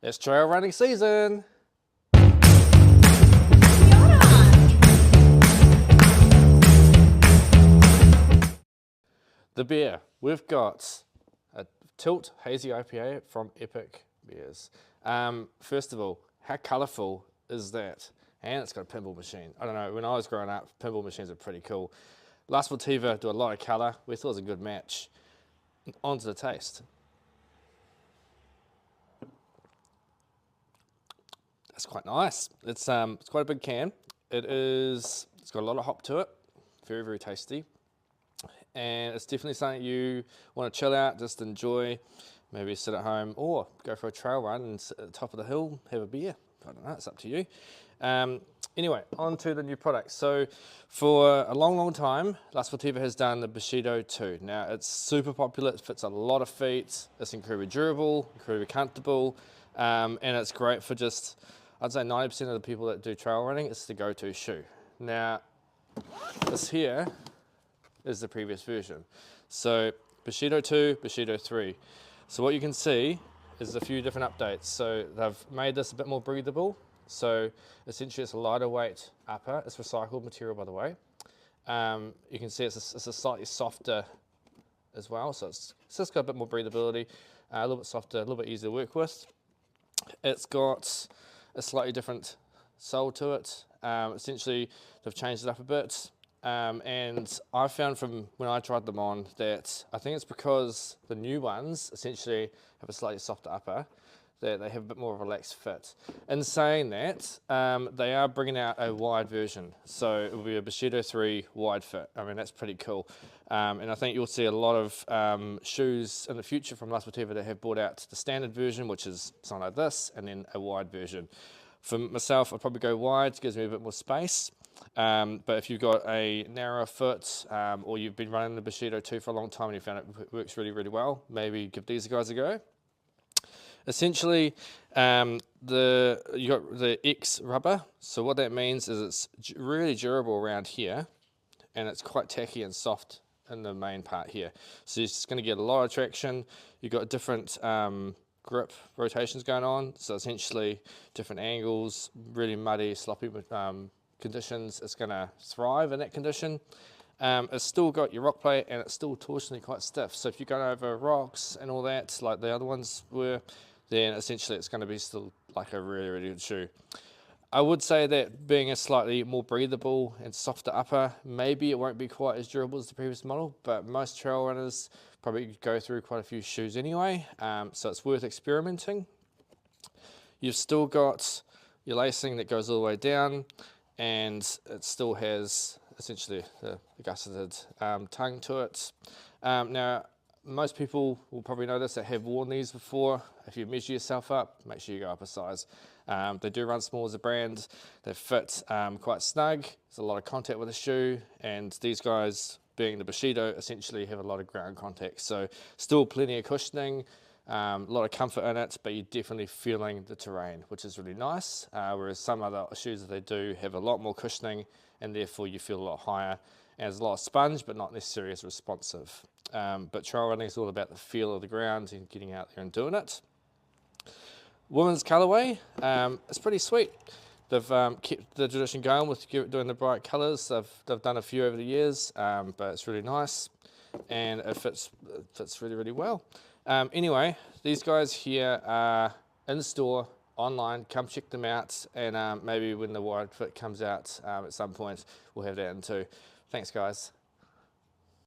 It's trail running season. The beer. We've got a Tilt Hazy IPA from Epic Beers. First of all, how colourful is that? And it's got a pinball machine. I don't know, when I was growing up, pinball machines are pretty cool. La Sportiva do a lot of colour. We thought it was a good match. On to the taste. That's quite nice. It's quite a big can. It's got a lot of hop to it. Very, very tasty. And it's definitely something you want to chill out, just enjoy, maybe sit at home or go for a trail run and sit at the top of the hill, have a beer. I don't know, it's up to you. Anyway, on to the new product. So for a long, long time, La Sportiva has done the Bushido II. Now it's super popular, it fits a lot of feet, it's incredibly durable, incredibly comfortable, and it's great for just, I'd say 90% of the people that do trail running, it's the go-to shoe. Now, this here is the previous version. So Bushido II, Bushido III. So what you can see is a few different updates. So they've made this a bit more breathable. So essentially it's a lighter weight upper. It's recycled material, by the way. You can see it's a slightly softer as well. So it's just got a bit more breathability, a little bit softer, a little bit easier to work with. It's got a slightly different sole to it. Essentially they've changed it up a bit. And I found from when I tried them on that I think it's because the new ones essentially have a slightly softer upper, that they have a bit more of a relaxed fit. In saying that, they are bringing out a wide version. So it will be a Bushido III wide fit. I mean, that's pretty cool. And I think you'll see a lot of shoes in the future from La Sportiva that have brought out the standard version, which is something like this, and then a wide version. For myself, I'd probably go wide, it gives me a bit more space. But if you've got a narrower foot, or you've been running the Bushido II for a long time and you found it works really, really well, maybe give these guys a go. Essentially, you got the X rubber. So what that means is it's really durable around here, and it's quite tacky and soft in the main part here. So you're just going to get a lot of traction. You've got different grip rotations going on. So essentially, different angles, really muddy, sloppy conditions. It's going to thrive in that condition. It's still got your rock plate and it's still torsionally quite stiff. So if you're going over rocks and all that, like the other ones were, then essentially it's going to be still like a really, really good shoe. I would say that being a slightly more breathable and softer upper, maybe it won't be quite as durable as the previous model, but most trail runners probably go through quite a few shoes anyway, so it's worth experimenting. You've still got your lacing that goes all the way down, and it still has essentially the gusseted tongue to it. Now, most people will probably know this that have worn these before. If you measure yourself up, make sure you go up a size. They do run small as a brand. They fit quite snug. There's a lot of contact with the shoe, and these guys, being the Bushido, essentially have a lot of ground contact. So still plenty of cushioning, a lot of comfort in it, but you're definitely feeling the terrain, which is really nice. Whereas some other shoes that they do have a lot more cushioning, and therefore you feel a lot higher. And there's a lot of sponge, but not necessarily as responsive. But trail running is all about the feel of the ground and getting out there and doing it. Women's colourway, it's pretty sweet. They've kept the tradition going with doing the bright colours. They've done a few over the years, but it's really nice and it fits really, really well. Anyway, these guys here are in store, online. Come check them out, and maybe when the wide fit comes out at some point, we'll have that in too. Thanks, guys.